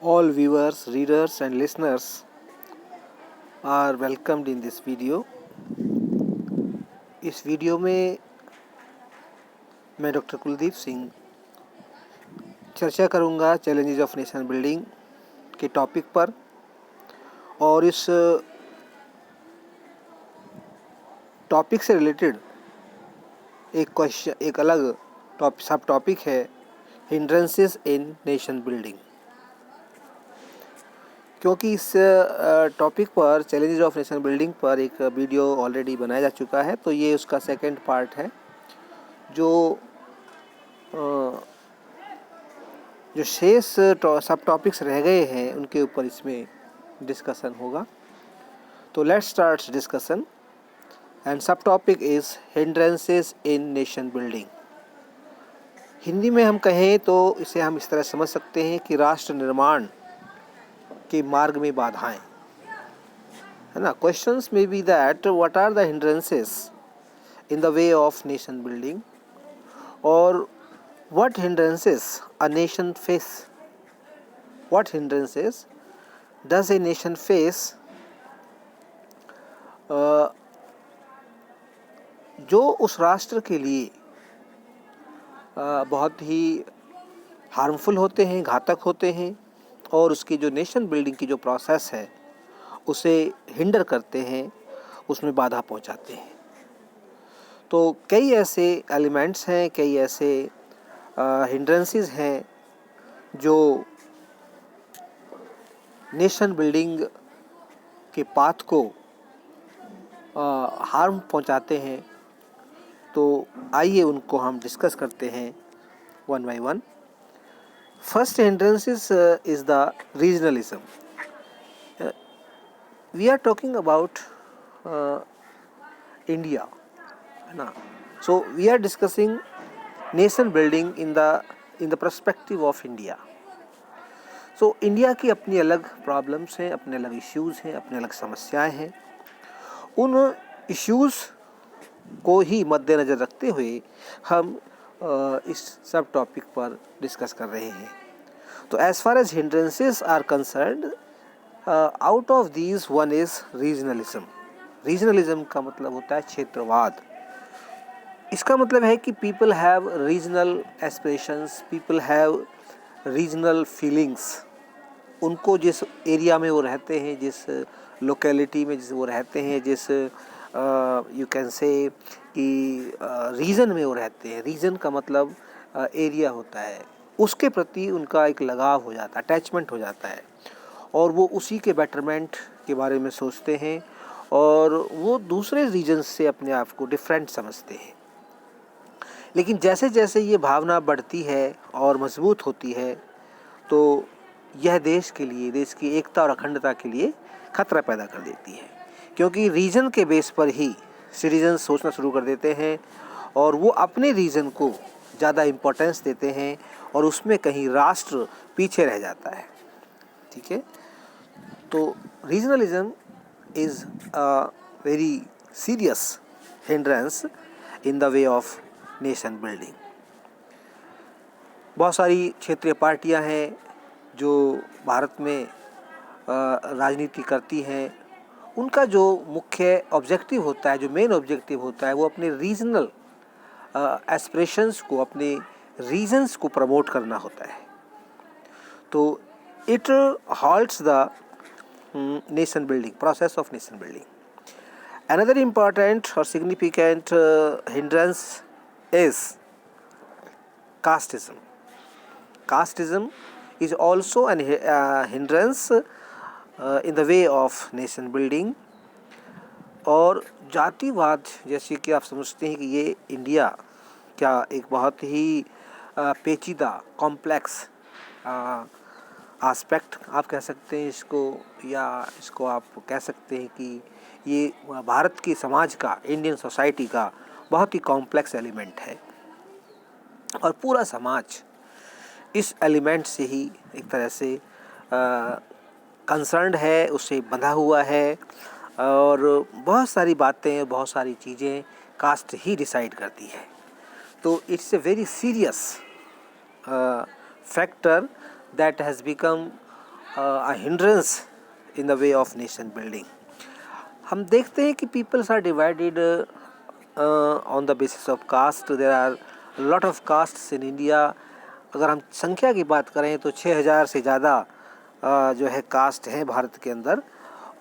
All viewers, readers and listeners are welcomed in this video. इस video में मैं doctor Kuldeep Singh चर्चा करूंगा चैलेंजेस ऑफ नेशन बिल्डिंग के टॉपिक पर। और इस टॉपिक से रिलेटेड एक अलग सब टॉपिक है हिंड्रेंसेस इन नेशन बिल्डिंग। क्योंकि इस टॉपिक पर चैलेंजेस ऑफ नेशन बिल्डिंग पर एक वीडियो ऑलरेडी बनाया जा चुका है, तो ये उसका सेकंड पार्ट है। जो शेष सब टॉपिक्स रह गए हैं उनके ऊपर इसमें डिस्कशन होगा। तो लेट्स स्टार्ट डिस्कशन एंड सब topic is hindrances in nation building. Hindi में हम कहें तो इसे हम इस तरह समझ सकते हैं कि राष्ट्र निर्माण के मार्ग में बाधाएं, है ना। Questions may be that what are the hindrances in the way of nation building, और what hindrances a nation face? What hindrances does a nation face जो उस राष्ट्र के लिए बहुत ही हार्मफुल होते हैं, घातक होते हैं, और उसकी जो नेशन बिल्डिंग की जो प्रोसेस है उसे हिंडर करते हैं, उसमें बाधा पहुंचाते हैं। तो कई ऐसे एलिमेंट्स हैं, कई ऐसे हिंड्रेंसेस हैं जो नेशन बिल्डिंग के पाथ को हार्म पहुंचाते हैं। तो आइए उनको हम डिस्कस करते हैं one by one. First hindrances is the regionalism. We are talking about India, है ना। So we are discussing nation building in the perspective of India. सो इंडिया की अपनी अलग प्रॉब्लम्स हैं, अपने अलग इश्यूज़ हैं, अपने अलग समस्याएं हैं। उन इश्यूज़ को ही मद्देनज़र रखते हुए हम इस सब टॉपिक पर डिस्कस कर रहे हैं। तो as far as hindrances are concerned, out of these one is regionalism. Regionalism का मतलब होता है क्षेत्रवाद। इसका मतलब है कि people have regional aspirations, people have regional feelings. उनको जिस एरिया में वो रहते हैं, जिस लोकेलिटी में जिस वो रहते हैं, जिस यू कैन से कि रीजन में वो रहते हैं, रीजन का मतलब एरिया होता है, उसके प्रति उनका एक लगाव हो जाता है, अटैचमेंट हो जाता है, और वो उसी के बेटरमेंट के बारे में सोचते हैं, और वो दूसरे रीजन से अपने आप को डिफरेंट समझते हैं। लेकिन जैसे जैसे ये भावना बढ़ती है और मजबूत होती है, तो यह देश के लिए, देश की एकता और अखंडता के लिए खतरा पैदा कर देती है। क्योंकि रीजन के बेस पर ही सिटीजन सोचना शुरू कर देते हैं, और वो अपने रीजन को ज़्यादा इम्पोर्टेंस देते हैं, और उसमें कहीं राष्ट्र पीछे रह जाता है। ठीक है। तो regionalism is a very serious hindrance in the way of nation building. बहुत सारी क्षेत्रीय पार्टियां हैं जो भारत में राजनीति करती हैं। उनका जो मुख्य ऑब्जेक्टिव होता है, जो मेन ऑब्जेक्टिव होता है, वो अपने रीजनल एस्पिरेशंस को, अपने रीजन्स को प्रमोट करना होता है। तो it halts the nation building, process of nation building. Another important or significant hindrance is casteism. Casteism is also an hindrance in the way of nation building. और जातिवाद, जैसे कि आप समझते हैं कि ये इंडिया क्या एक बहुत ही पेचीदा, कॉम्प्लेक्स आस्पेक्ट आप कह सकते हैं इसको, या इसको आप कह सकते हैं कि ये भारत की समाज का, इंडियन सोसाइटी का बहुत ही कॉम्प्लेक्स एलिमेंट है, और पूरा समाज इस एलिमेंट से ही एक तरह से कंसर्न्ड है, उससे बंधा हुआ है, और बहुत सारी बातें, बहुत सारी चीज़ें कास्ट ही डिसाइड करती है। तो it's a very serious factor that has become a hindrance in the way of nation building. हम देखते हैं कि peoples are divided on the basis of caste. There are a lot of castes in India. अगर हम संख्या की बात करें तो 6000 से ज़्यादा जो है कास्ट हैं भारत के अंदर,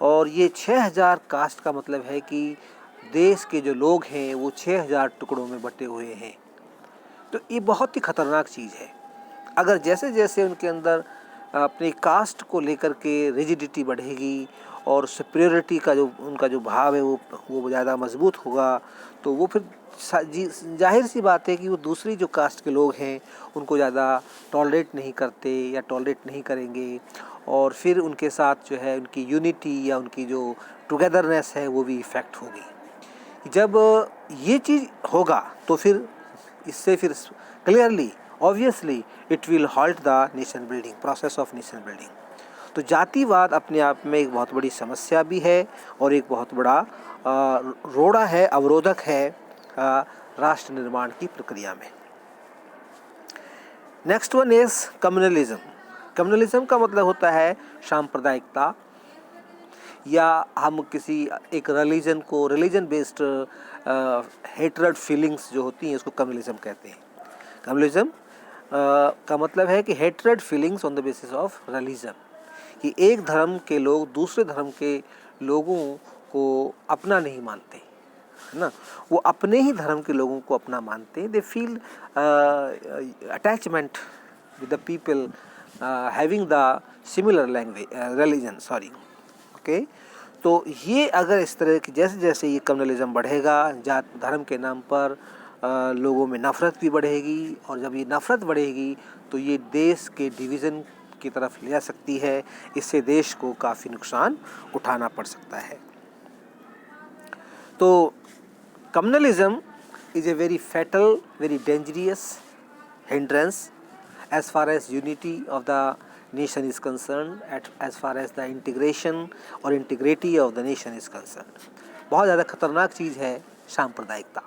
और ये 6000 कास्ट का मतलब है कि देश के जो लोग हैं वो 6000 टुकड़ों में बटे हुए हैं। तो ये बहुत ही ख़तरनाक चीज़ है। अगर जैसे जैसे उनके अंदर अपनी कास्ट को लेकर के रिजिडिटी बढ़ेगी और सुपीरियरिटी का जो उनका जो भाव है वो ज़्यादा मजबूत होगा, तो वो फिर जाहिर सी बात है कि वो दूसरी जो कास्ट के लोग हैं उनको ज़्यादा टॉलरेट नहीं करते या टॉलरेट नहीं करेंगे, और फिर उनके साथ जो है उनकी यूनिटी या उनकी जो टुगेदरनेस है वो भी इफ़ेक्ट होगी। जब ये चीज़ होगा तो फिर इससे फिर clearly obviously it will halt the nation building, process of nation building. तो जातिवाद अपने आप में एक बहुत बड़ी समस्या भी है और एक बहुत बड़ा रोड़ा है, अवरोधक है राष्ट्र निर्माण की प्रक्रिया में। Next one is communalism. Communalism का मतलब होता है सांप्रदायिकता, या हम किसी एक रिलीजन बेस्ड हेट्रेड फीलिंग्स जो होती हैं उसको कम्युनलिज्म कहते हैं। कम्युनलिज्म का मतलब है कि hatred feelings on the basis of religion, कि एक धर्म के लोग दूसरे धर्म के लोगों को अपना नहीं मानते, है ना, वो अपने ही धर्म के लोगों को अपना मानते हैं। They feel attachment with the people having the similar language religion, sorry, okay. तो ये अगर इस तरह की जैसे जैसे ये कम्युनलिज्म बढ़ेगा, जात धर्म के नाम पर लोगों में नफ़रत भी बढ़ेगी, और जब ये नफ़रत बढ़ेगी तो ये देश के डिवीज़न की तरफ ले जा सकती है। इससे देश को काफ़ी नुकसान उठाना पड़ सकता है। तो communalism is a very fatal, very dangerous hindrance as far as unity of the nation is concerned, as far as the integration or integrity of the nation is concerned। बहुत ज़्यादा खतरनाक चीज़ है सांप्रदायिकता,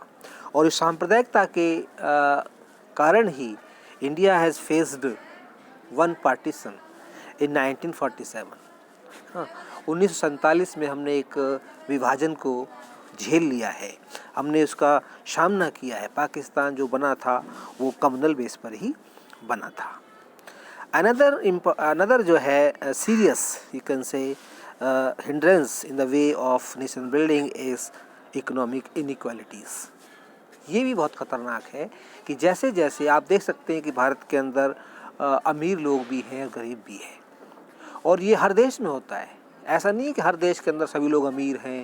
और इस सांप्रदायिकता के कारण ही India has faced one partition in 1947। हाँ, 1947 में हमने एक विभाजन को झेल लिया है, हमने उसका सामना किया है। पाकिस्तान जो बना था वो कम्युनल बेस पर ही बना था। अनदर जो है सीरियस यू कैन से hindrance in the way of nation building is economic inequalities. ये भी बहुत ख़तरनाक है कि जैसे जैसे आप देख सकते हैं कि भारत के अंदर अमीर लोग भी हैं और गरीब भी हैं, और ये हर देश में होता है। ऐसा नहीं है कि हर देश के अंदर सभी लोग अमीर हैं,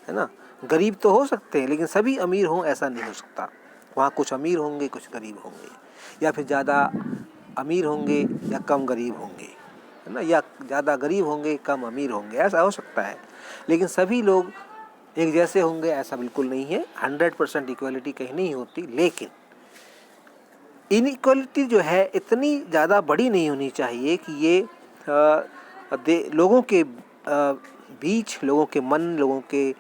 है ना। गरीब तो हो सकते हैं लेकिन सभी अमीर हों ऐसा नहीं हो सकता। वहाँ कुछ अमीर होंगे, कुछ गरीब होंगे, या फिर ज़्यादा अमीर होंगे या कम गरीब होंगे, है ना, या ज़्यादा गरीब होंगे कम अमीर होंगे, ऐसा हो सकता है। लेकिन सभी लोग एक जैसे होंगे ऐसा बिल्कुल नहीं है। 100% इक्वलिटी कहीं नहीं होती, लेकिन इनइक्वलिटी जो है इतनी ज़्यादा बड़ी नहीं होनी चाहिए कि ये लोगों के बीच, लोगों के मन, लोगों के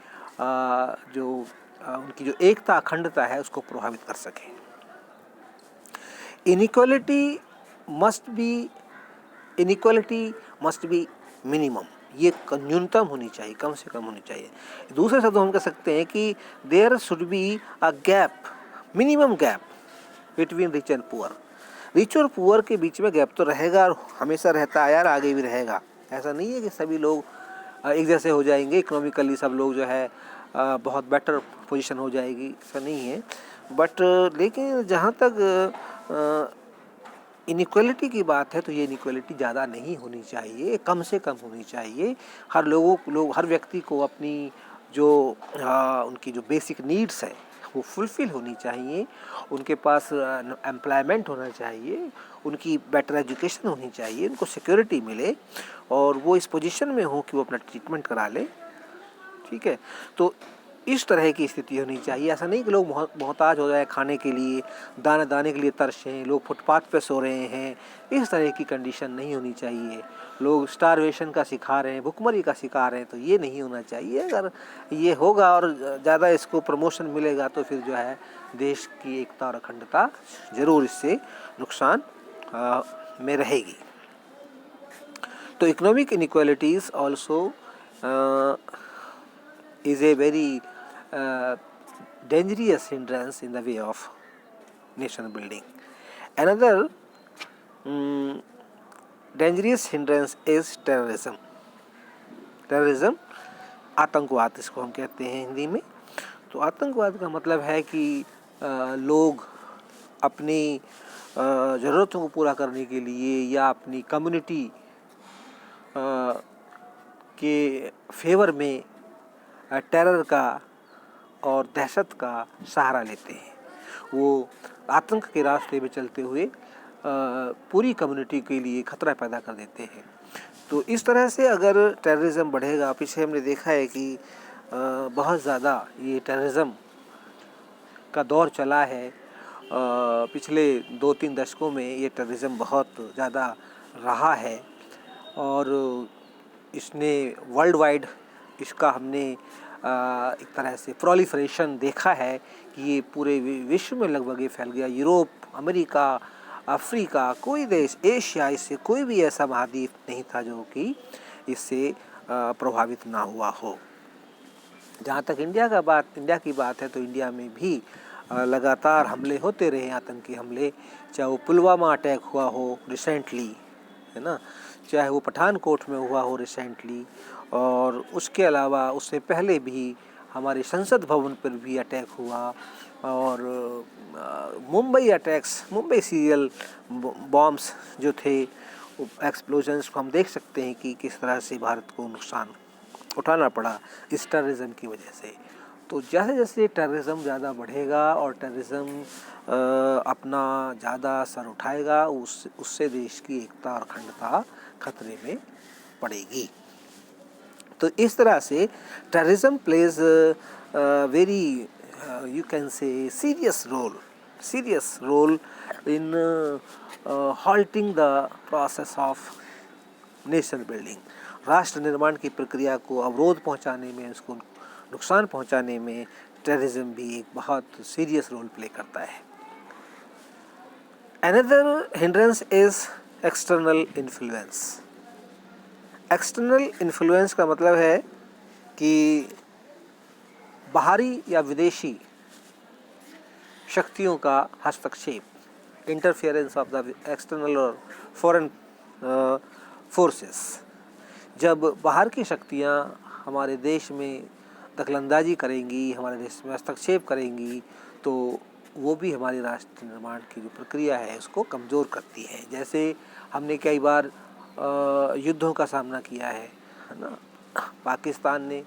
उनकी जो एकता अखंडता है उसको प्रभावित कर सके। इनइक्वलिटी मस्ट बी मिनिमम, ये न्यूनतम होनी चाहिए, कम से कम होनी चाहिए। दूसरे शब्दों हम कह सकते हैं कि there should be a gap, minimum gap between rich and poor. Rich और पुअर के बीच में गैप तो रहेगा और हमेशा रहता है यार, आगे भी रहेगा। ऐसा नहीं है कि सभी लोग एक जैसे हो जाएंगे, इकोनॉमिकली सब लोग जो है बहुत बेटर पोजीशन हो जाएगी, ऐसा नहीं है। बट लेकिन जहाँ तक इनइक्वलिटी की बात है तो ये इनइक्वलिटी ज़्यादा नहीं होनी चाहिए, कम से कम होनी चाहिए। हर व्यक्ति को अपनी जो उनकी जो बेसिक नीड्स है वो फुलफ़िल होनी चाहिए, उनके पास एम्प्लॉयमेंट होना चाहिए, उनकी बेटर एजुकेशन होनी चाहिए, उनको सिक्योरिटी मिले और वो इस पोजीशन में हो कि वो अपना ट्रीटमेंट करा ले, ठीक है। तो इस तरह की स्थिति होनी चाहिए। ऐसा नहीं कि लोग मोहताज हो जाए खाने के लिए, दाने दाने के लिए तरसें, लोग फुटपाथ पे सो रहे हैं, इस तरह की कंडीशन नहीं होनी चाहिए। लोग स्टारवेशन का शिकार हैं, भुखमरी का शिकार हैं, तो ये नहीं होना चाहिए। अगर ये होगा और ज़्यादा इसको प्रमोशन मिलेगा तो फिर जो है देश की एकता और अखंडता ज़रूर इससे नुकसान में रहेगी। तो economic inequalities also is a very dangerous hindrance in the way of nation building. Another dangerous hindrance is terrorism. Terrorism, आतंकवाद इसको हम कहते हैं हिंदी में। तो आतंकवाद का मतलब है कि लोग अपनी ज़रूरतों को पूरा करने के लिए या अपनी कम्युनिटी के फेवर में टेरर का और दहशत का सहारा लेते हैं। वो आतंक के रास्ते में चलते हुए पूरी कम्युनिटी के लिए खतरा पैदा कर देते हैं। तो इस तरह से अगर टेररिज्म बढ़ेगा, पीछे हमने देखा है कि बहुत ज़्यादा ये टेररिज्म का दौर चला है। पिछले 2-3 दशकों में ये टेररिज्म बहुत ज़्यादा रहा है और इसने वर्ल्ड वाइड इसका हमने एक तरह से प्रोलिफरेशन देखा है कि ये पूरे विश्व में लगभग ये फैल गया। यूरोप, अमेरिका, अफ्रीका, कोई देश, एशिया, इससे कोई भी ऐसा महाद्वीप नहीं था जो कि इससे प्रभावित ना हुआ हो। जहाँ तक इंडिया की बात है तो इंडिया में भी लगातार हमले होते रहे, आतंकी हमले, चाहे वो पुलवामा अटैक हुआ हो रिसेंटली, है ना, चाहे वो पठानकोट में हुआ हो रिसेंटली, और उसके अलावा उससे पहले भी हमारे संसद भवन पर भी अटैक हुआ, और Mumbai attacks, Mumbai serial bombs जो थे, एक्सप्लोजन्स को हम देख सकते हैं कि किस तरह से भारत को नुकसान उठाना पड़ा इस टेररिज्म की वजह से। तो जैसे जैसे टेररिज्म ज़्यादा बढ़ेगा और टेररिज्म अपना ज़्यादा असर उठाएगा, उससे देश की एकता और अखंडता खतरे में पड़ेगी। तो इस तरह से terrorism plays very you can say serious role in halting the process of nation building. राष्ट्र निर्माण की प्रक्रिया को अवरोध पहुंचाने में, उसको नुकसान पहुंचाने में टेररिज्म भी एक बहुत सीरियस रोल प्ले करता है। Another hindrance is external influence. External influence का मतलब है कि बाहरी या विदेशी शक्तियों का हस्तक्षेप, इंटरफेरेंस ऑफ द एक्सटर्नल और फॉरेन फोर्सेस। जब बाहर की शक्तियां हमारे देश में दखलंदाजी करेंगी, हमारे देश में हस्तक्षेप करेंगी, तो वो भी हमारे राष्ट्र निर्माण की जो प्रक्रिया है उसको कमज़ोर करती है। जैसे हमने कई बार युद्धों का सामना किया है ना। पाकिस्तान ने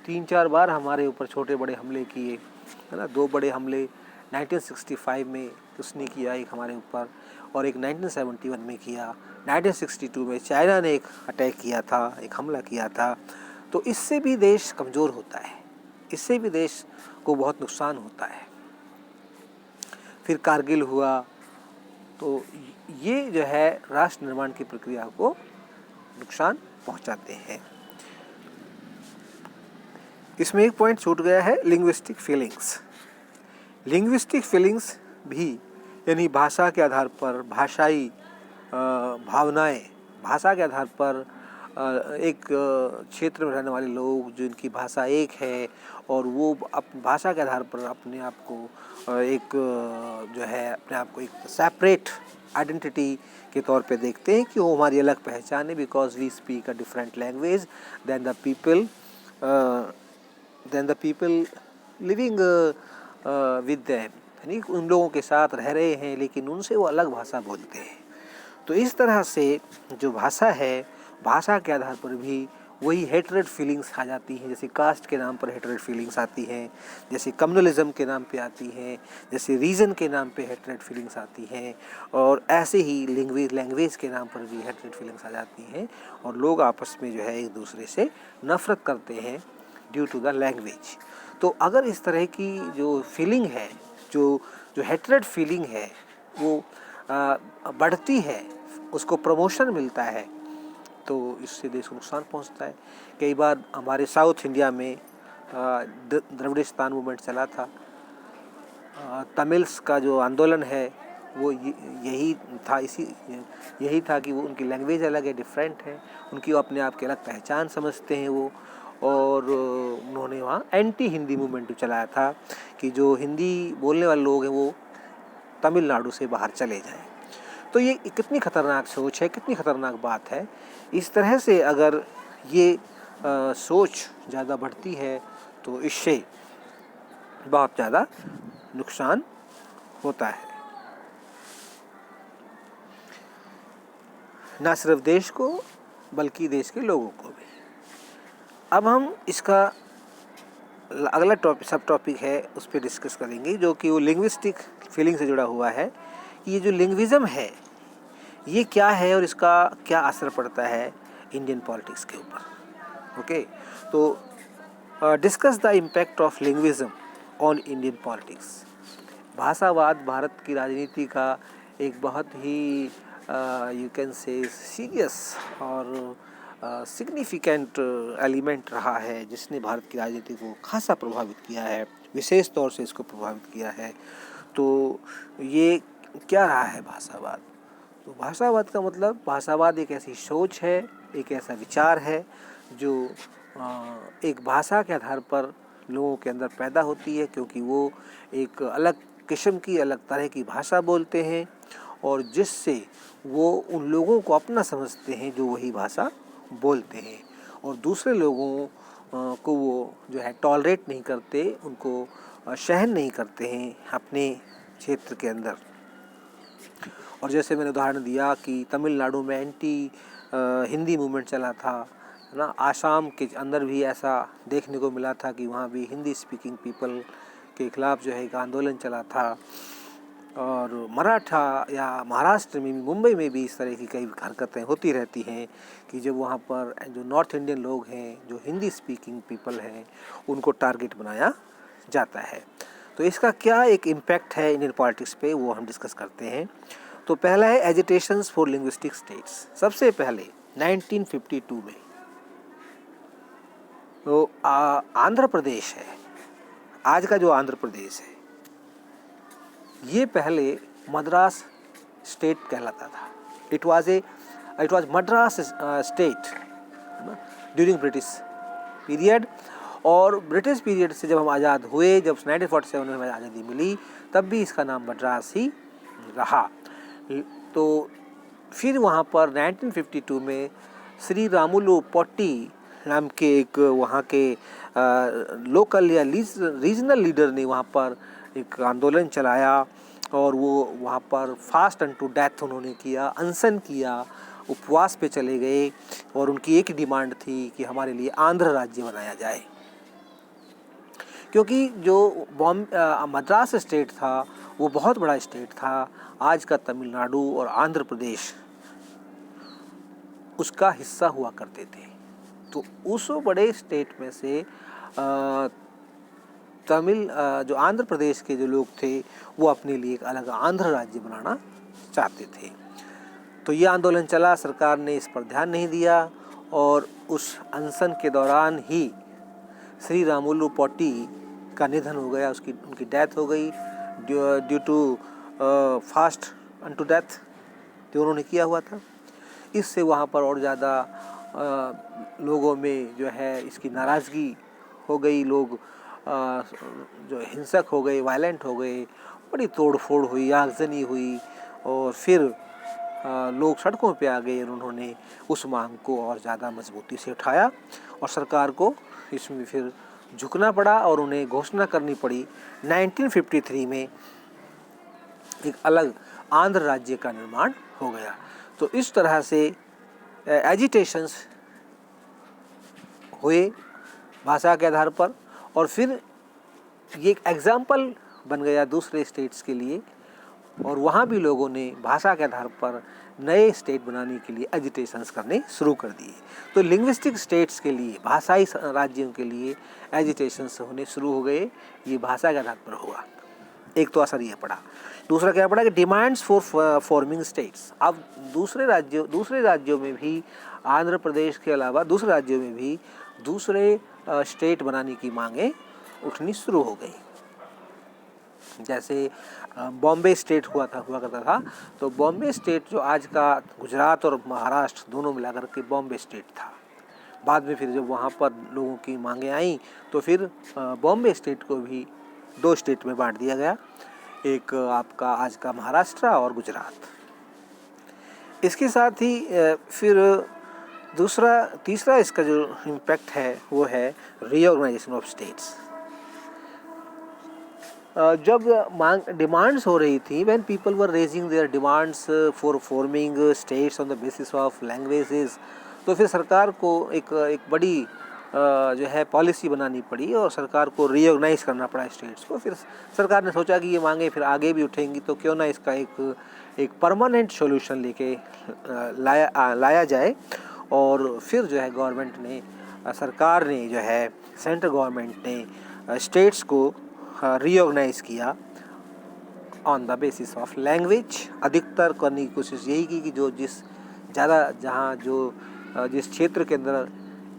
3-4 बार हमारे ऊपर छोटे बड़े हमले किए, है ना। 2 बड़े हमले 1965 में उसने किया एक हमारे ऊपर, और एक 1971 में किया। 1962 में चाइना ने एक अटैक किया था, एक हमला किया था। तो इससे भी देश कमज़ोर होता है, इससे भी देश को बहुत नुकसान होता है। फिर कारगिल हुआ। तो ये जो है राष्ट्र निर्माण की प्रक्रिया को नुकसान पहुंचाते हैं। इसमें एक पॉइंट छूट गया है, लिंग्विस्टिक फीलिंग्स। लिंग्विस्टिक फीलिंग्स भी, यानी भाषा के आधार पर, भाषाई भावनाएं, भाषा के आधार पर एक क्षेत्र में रहने वाले लोग जिनकी भाषा एक है और वो भाषा के आधार पर अपने आप को एक जो है अपने आप को एक सेपरेट आइडेंटिटी के तौर पे देखते हैं कि वो हमारी अलग पहचान है, because we speak a different language than the people living with them, यानी उन लोगों के साथ रह रहे हैं लेकिन उनसे वो अलग भाषा बोलते हैं। तो इस तरह से जो भाषा है, भाषा के आधार पर भी वही हेटरेड फीलिंग्स आ जाती हैं। जैसे कास्ट के नाम पर हेटरेड फीलिंग्स आती हैं, जैसे कम्युनलिज्म के नाम पे आती हैं, जैसे रीजन के नाम पे हेटरेड फीलिंग्स आती हैं, और ऐसे ही लैंग्वेज के नाम पर भी हेटरेड फीलिंग्स आ जाती हैं, और लोग आपस में जो है एक दूसरे से नफरत करते हैं ड्यू टू द लैंग्वेज। तो अगर इस तरह की जो फीलिंग है, जो हेटरेड फीलिंग है, वो बढ़ती है, उसको प्रमोशन मिलता है, तो इससे देश को नुकसान पहुंचता है। कई बार हमारे साउथ इंडिया में द्रविड़िस्तान मूवमेंट चला था, तमिल्स का जो आंदोलन है वो यही था, यही था कि वो उनकी लैंग्वेज अलग है, डिफरेंट है, उनकी अपने आप की अलग पहचान समझते हैं वो। और उन्होंने वहाँ एंटी हिंदी मूवमेंट चलाया था कि जो हिंदी बोलने वाले लोग हैं वो तमिलनाडु से बाहर चले जाएं। तो ये कितनी खतरनाक सोच है, कितनी खतरनाक बात है। इस तरह से अगर ये सोच ज़्यादा बढ़ती है तो इससे बहुत ज़्यादा नुकसान होता है, ना सिर्फ देश को बल्कि देश के लोगों को भी। अब हम इसका अगला सब टॉपिक है उस पर डिस्कस करेंगे, जो कि वो लिंग्विस्टिक फीलिंग से जुड़ा हुआ है कि ये जो लिंग्विज़म है ये क्या है और इसका क्या असर पड़ता है इंडियन पॉलिटिक्स के ऊपर। ओके, तो discuss the impact of linguism on Indian politics. भाषावाद भारत की राजनीति का एक बहुत ही you can say serious or significant element रहा है, जिसने भारत की राजनीति को खासा प्रभावित किया है, विशेष तौर से इसको प्रभावित किया है। तो ये क्या रहा है भाषावाद? तो भाषावाद का मतलब, भाषावाद एक ऐसी सोच है, एक ऐसा विचार है जो एक भाषा के आधार पर लोगों के अंदर पैदा होती है, क्योंकि वो एक अलग किस्म की, अलग तरह की भाषा बोलते हैं और जिससे वो उन लोगों को अपना समझते हैं जो वही भाषा बोलते हैं, और दूसरे लोगों को वो जो है टॉलरेट नहीं करते, उनको सहन नहीं करते हैं अपने क्षेत्र के अंदर। और जैसे मैंने उदाहरण दिया कि तमिलनाडु में एंटी हिंदी मूवमेंट चला था ना, आसाम के अंदर भी ऐसा देखने को मिला था कि वहाँ भी हिंदी स्पीकिंग पीपल के खिलाफ जो है एक आंदोलन चला था। और मराठा या महाराष्ट्र में भी, मुंबई में भी इस तरह की कई हरकतें होती रहती हैं कि जब वहाँ पर जो नॉर्थ इंडियन लोग हैं, जो हिंदी स्पीकिंग पीपल हैं, उनको टारगेट बनाया जाता है। तो इसका क्या एक इम्पैक्ट है इंडियन पॉलिटिक्स पे, वो हम डिस्कस करते हैं। तो पहला है एजिटेशंस फॉर लिंग्विस्टिक स्टेट्स। सबसे पहले 1952 में तो आंध्र प्रदेश है, आज का जो आंध्र प्रदेश है, ये पहले मद्रास स्टेट कहलाता था। It was Madras state during British period. और ब्रिटिश पीरियड से जब हम आज़ाद हुए, जब 1947 में हमें आज़ादी मिली, तब भी इसका नाम मद्रास ही रहा। तो फिर वहाँ पर 1952 में श्री रामुलु पोट्टी नाम के एक वहाँ के लोकल या रीजनल लीडर ने वहाँ पर एक आंदोलन चलाया और वो वहाँ पर फास्ट अनटू डेथ उन्होंने किया, अनशन किया, उपवास पे चले गए। और उनकी एक डिमांड थी कि हमारे लिए आंध्र राज्य बनाया जाए, क्योंकि जो मद्रास स्टेट था वो बहुत बड़ा स्टेट था। आज का तमिलनाडु और आंध्र प्रदेश उसका हिस्सा हुआ करते थे। तो उस बड़े स्टेट में से जो आंध्र प्रदेश के जो लोग थे वो अपने लिए एक अलग आंध्र राज्य बनाना चाहते थे। तो ये आंदोलन चला, सरकार ने इस पर ध्यान नहीं दिया और उस अनशन के दौरान ही श्री रामुलु पोट्टी का निधन हो गया, उनकी डेथ हो गई due to fast unto death जो उन्होंने किया हुआ था। इससे वहाँ पर और ज़्यादा लोगों में जो है इसकी नाराज़गी हो गई, लोग जो हिंसक हो गए, वायलेंट हो गए, बड़ी तोड़ फोड़ हुई, आगजनी हुई और फिर लोग सड़कों पे आ गए और उन्होंने उस मांग को और ज़्यादा मजबूती से उठाया और सरकार को इसमें फिर झुकना पड़ा और उन्हें घोषणा करनी पड़ी 1953 में एक अलग आंध्र राज्य का निर्माण हो गया। तो इस तरह से एजिटेशंस हुए भाषा के आधार पर और फिर ये एक एग्जाम्पल बन गया दूसरे स्टेट्स के लिए और वहाँ भी लोगों ने भाषा के आधार पर नए स्टेट बनाने के लिए एजिटेशंस करने शुरू कर दिए। तो लिंग्विस्टिक स्टेट्स के लिए, भाषाई राज्यों के लिए एजिटेशंस होने शुरू हो गए। ये भाषा के आधार पर हुआ। एक तो असर ये पड़ा। दूसरा क्या पड़ा कि डिमांड्स फॉर फॉर्मिंग स्टेट्स। अब दूसरे राज्यों में भी, आंध्र प्रदेश के अलावा दूसरे राज्यों में भी दूसरे स्टेट बनाने की मांगें उठनी शुरू हो गई। जैसे बॉम्बे स्टेट हुआ करता था, तो बॉम्बे स्टेट जो आज का गुजरात और महाराष्ट्र दोनों मिलाकर के बॉम्बे स्टेट था। बाद में फिर जब वहाँ पर लोगों की मांगें आई तो फिर बॉम्बे स्टेट को भी 2 स्टेट में बांट दिया गया, एक आपका आज का महाराष्ट्र और गुजरात। इसके साथ ही फिर तीसरा इसका जो इम्पैक्ट है वो है रीऑर्गेनाइजेशन ऑफ स्टेट्स। जब डिमांड्स हो रही थी, when people were raising their demands for forming states on the basis of languages, तो फिर सरकार को एक बड़ी जो है पॉलिसी बनानी पड़ी और सरकार को रीऑर्गेनाइज करना पड़ा स्टेट्स को। फिर सरकार ने सोचा कि ये मांगे फिर आगे भी उठेंगी, तो क्यों ना इसका एक परमानेंट सॉल्यूशन लेके लाया जाए। और फिर जो है गवर्नमेंट ने, सरकार ने जो है, सेंट्रल गवर्नमेंट ने स्टेट्स को रीऑर्गेनाइज किया on the basis of language. अधिकतर करने की कोशिश यही की कि जो जिस क्षेत्र के अंदर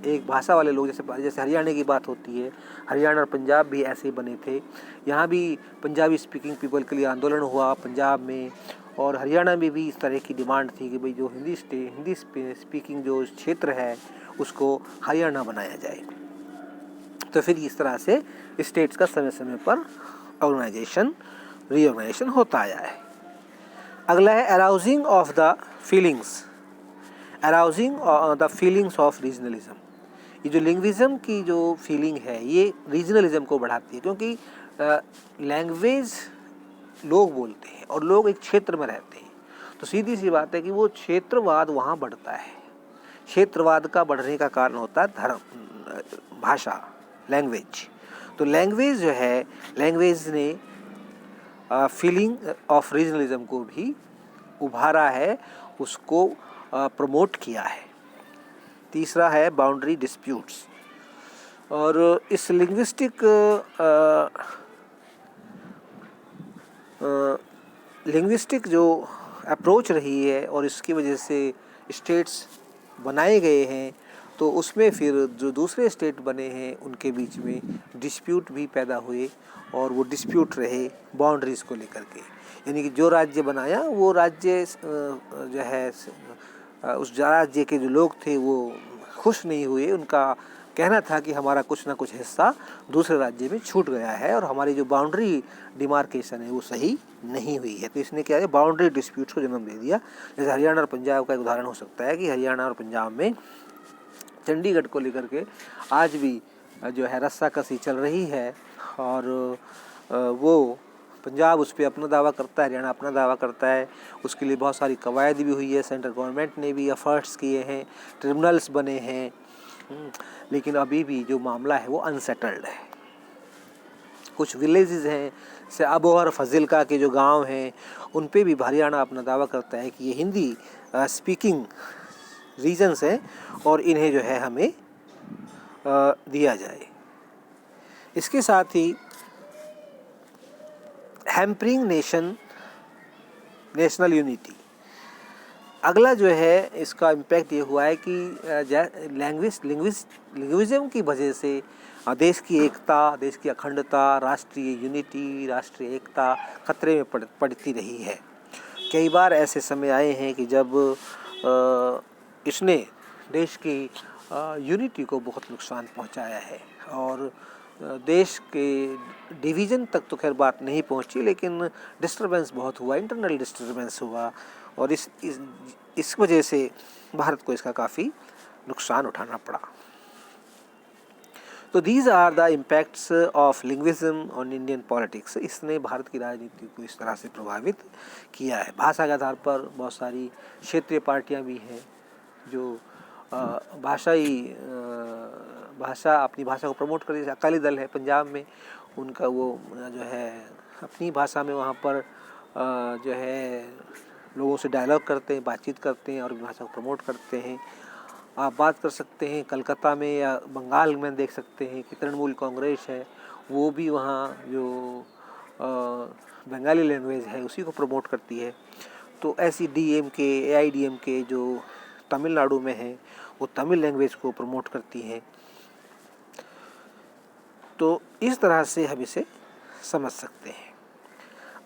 एक भाषा वाले लोग, जैसे हरियाणा की बात होती है, हरियाणा और पंजाब भी ऐसे ही बने थे। यहाँ भी पंजाबी स्पीकिंग पीपल के लिए आंदोलन हुआ पंजाब में, और हरियाणा में भी इस तरह की डिमांड थी कि भाई जो हिंदी स्पीकिंग जो क्षेत्र है उसको हरियाणा बनाया जाए। तो फिर इस तरह से स्टेट्स का समय समय पर रीऑर्गेनाइजेशन होता आया है। अगला है arousing of the feelings of regionalism. ये जो लिंग्विज्म की जो फीलिंग है ये रीजनलिज्म को बढ़ाती है, क्योंकि लैंग्वेज लोग बोलते हैं और लोग एक क्षेत्र में रहते हैं, तो सीधी सी बात है कि वो क्षेत्रवाद वहाँ बढ़ता है। क्षेत्रवाद का बढ़ने का कारण होता है धर्म, भाषा, लैंग्वेज। तो लैंग्वेज जो है, लैंग्वेज ने फीलिंग ऑफ रीजनलिज्म को भी उभारा है, उसको प्रमोट किया है। तीसरा है बाउंड्री डिस्प्यूट्स। और इस लिंग्विस्टिक जो अप्रोच रही है और इसकी वजह से स्टेट्स बनाए गए हैं, तो उसमें फिर जो दूसरे स्टेट बने हैं उनके बीच में डिस्प्यूट भी पैदा हुए, और वो डिस्प्यूट रहे बाउंड्रीज़ को लेकर के। यानी कि जो राज्य बनाया वो राज्य जो है उस राज्य के जो लोग थे वो खुश नहीं हुए। उनका कहना था कि हमारा कुछ ना कुछ हिस्सा दूसरे राज्य में छूट गया है और हमारी जो बाउंड्री डिमार्केशन है वो सही नहीं हुई है। तो इसने क्या है, बाउंड्री डिस्प्यूट्स को जन्म दे दिया। जैसे हरियाणा और पंजाब का एक उदाहरण हो सकता है कि हरियाणा और पंजाब में चंडीगढ़ को लेकर के आज भी जो है रस्साकसी चल रही है, और वो पंजाब उस पर अपना दावा करता है, हरियाणा अपना दावा करता है। उसके लिए बहुत सारी कवायद भी हुई है, सेंट्रल गवर्नमेंट ने भी एफर्ट्स किए हैं, ट्रिब्यूनल्स बने हैं, लेकिन अभी भी जो मामला है वो अनसेटल्ड है। कुछ विलेजेस हैं, से अबोहर फजिल्का के जो गांव हैं, उन पे भी हरियाणा अपना दावा करता है कि ये हिंदी स्पीकिंग रीजन्स हैं और इन्हें जो है हमें दिया जाए। इसके साथ ही हैम्परिंग नेशनल यूनिटी। अगला जो है इसका इम्पैक्ट ये हुआ है कि लिंग्विज्म की वजह से देश की एकता, देश की अखंडता, राष्ट्रीय यूनिटी, राष्ट्रीय एकता खतरे में पड़ती रही है। कई बार ऐसे समय आए हैं कि जब इसने देश की यूनिटी को बहुत नुकसान पहुंचाया है, और देश के डिवीज़न तक तो खैर बात नहीं पहुंची, लेकिन डिस्टर्बेंस बहुत हुआ, इंटरनल डिस्टर्बेंस हुआ, और इस वजह से भारत को इसका काफ़ी नुकसान उठाना पड़ा। तो these are the impacts of linguism on Indian politics. इसने भारत की राजनीति को इस तरह से प्रभावित किया है। भाषा के आधार पर बहुत सारी क्षेत्रीय पार्टियां भी हैं जो अपनी भाषा को प्रमोट कर रही है। अकाली दल है पंजाब में, उनका वो जो है अपनी भाषा में वहाँ पर जो है लोगों से डायलॉग करते हैं, बातचीत करते हैं और भाषा को प्रमोट करते हैं। आप बात कर सकते हैं कलकत्ता में या बंगाल में, देख सकते हैं कि तृणमूल कांग्रेस है, वो भी वहाँ जो बंगाली लैंग्वेज है उसी को प्रमोट करती है। तो ऐसी DMK, AIDMK जो तमिलनाडु में है वो तमिल लैंग्वेज को प्रमोट करती हैं। तो इस तरह से हम इसे समझ सकते हैं।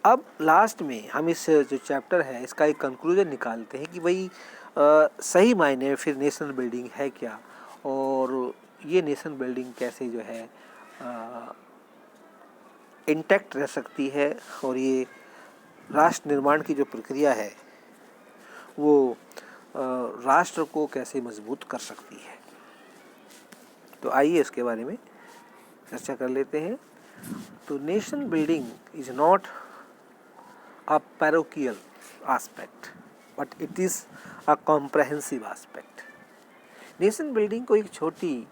अब लास्ट में हम इस जो चैप्टर है इसका एक कंक्लूजन निकालते हैं कि भाई सही मायने में फिर नेशन बिल्डिंग है क्या, और ये नेशन बिल्डिंग कैसे जो है इंटैक्ट रह सकती है, और ये राष्ट्र निर्माण की जो प्रक्रिया है वो राष्ट्र को कैसे मजबूत कर सकती है। तो आइए इसके बारे में चर्चा कर लेते हैं। तो nation building is not a parochial aspect but it is a comprehensive aspect. Nation building को एक छोटी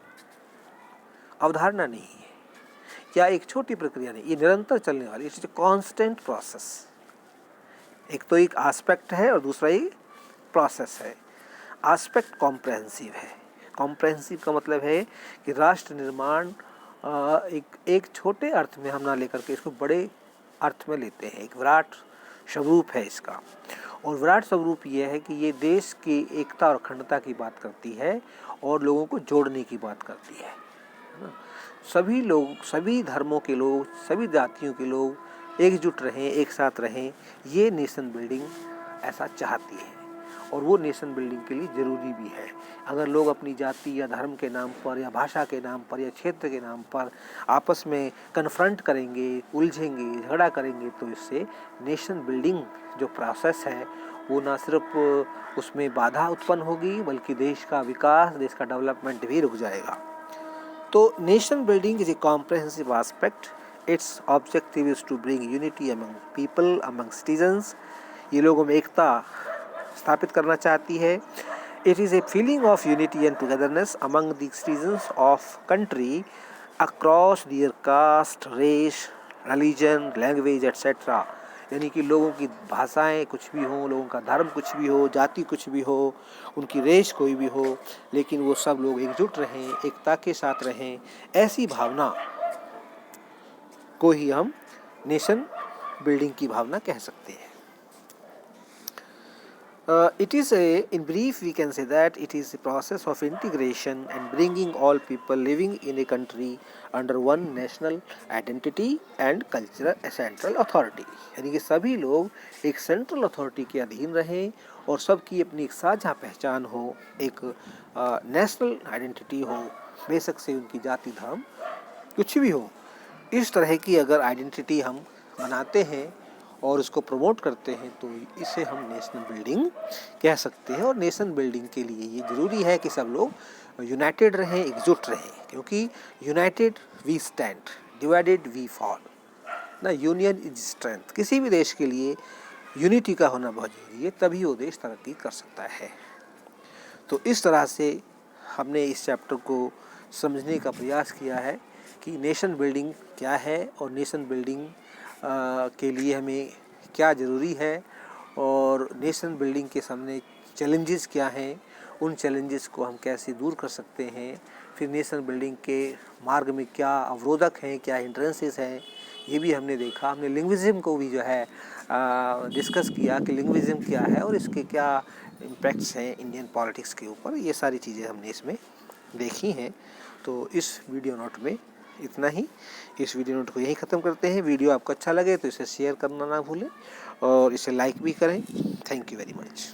अवधारणा नहीं है या एक छोटी प्रक्रिया नहीं, ये निरंतर चलने वाली, इट्स ए कॉन्स्टेंट प्रोसेस। एक तो एक आस्पेक्ट है और दूसरा एक प्रोसेस है। आस्पेक्ट कॉम्प्रहेंसिव है। कॉम्प्रहेंसिव का मतलब है कि राष्ट्र निर्माण एक छोटे अर्थ में हम ना लेकर के इसको बड़े अर्थ में लेते हैं। एक विराट स्वरूप है इसका, और विराट स्वरूप ये है कि ये देश की एकता और अखंडता की बात करती है और लोगों को जोड़ने की बात करती है ना। सभी लोग, सभी धर्मों के लोग, सभी जातियों के लोग एकजुट रहें, एक साथ रहें, ये नेशन बिल्डिंग ऐसा चाहती है, और वो नेशन बिल्डिंग के लिए ज़रूरी भी है। अगर लोग अपनी जाति या धर्म के नाम पर या भाषा के नाम पर या क्षेत्र के नाम पर आपस में कन्फ्रंट करेंगे, उलझेंगे, झगड़ा करेंगे, तो इससे नेशन बिल्डिंग जो प्रोसेस है वो ना सिर्फ उसमें बाधा उत्पन्न होगी बल्कि देश का विकास, देश का डेवलपमेंट भी रुक जाएगा। तो nation building is a comprehensive aspect. Its objective is to bring unity among people, among citizens. ये लोगों में एकता स्थापित करना चाहती है। It is a feeling of unity and togetherness among the citizens of country across their caste, race, religion, language etcetera. यानी कि लोगों की भाषाएं कुछ भी हों, लोगों का धर्म कुछ भी हो, जाति कुछ भी हो, उनकी रेस कोई भी हो, लेकिन वो सब लोग एकजुट रहें, एकता के साथ रहें, ऐसी भावना को ही हम नेशन बिल्डिंग की भावना कह सकते हैं। In brief, we can say that it is a process of integration and bringing all people living in a country under one national identity and cultural central authority। यानी कि सभी लोग एक सेंट्रल अथॉरिटी के अधीन रहें और सबकी अपनी एक साझा पहचान हो, एक नेशनल आइडेंटिटी हो, बेशक से उनकी जाति धर्म कुछ भी हो। इस तरह की अगर आइडेंटिटी हम बनाते हैं और इसको प्रमोट करते हैं तो इसे हम नेशनल बिल्डिंग कह सकते हैं। और नेशन बिल्डिंग के लिए ये ज़रूरी है कि सब लोग यूनाइटेड रहें, एकजुट रहें, क्योंकि united we stand, divided we fall ना। Union is strength. किसी भी देश के लिए यूनिटी का होना बहुत ज़रूरी है, तभी वो देश तरक्की कर सकता है। तो इस तरह से हमने इस चैप्टर को समझने का प्रयास किया है कि नेशन बिल्डिंग क्या है और नेशन बिल्डिंग के लिए हमें क्या ज़रूरी है, और नेशन बिल्डिंग के सामने चैलेंजेस क्या हैं, उन चैलेंजेस को हम कैसे दूर कर सकते हैं। फिर नेशन बिल्डिंग के मार्ग में क्या अवरोधक हैं, क्या हिंड्रेंसेस हैं, ये भी हमने देखा। हमने लिंग्विज़म को भी जो है डिस्कस किया कि लिंग्विज़म क्या है और इसके क्या इम्पैक्ट्स हैं इंडियन पॉलिटिक्स के ऊपर। ये सारी चीज़ें हमने इसमें देखी हैं। तो इस वीडियो नोट में इतना ही। इस वीडियो नोट को यहीं ख़त्म करते हैं। वीडियो आपको अच्छा लगे तो इसे शेयर करना ना भूलें और इसे लाइक भी करें। Thank you very much.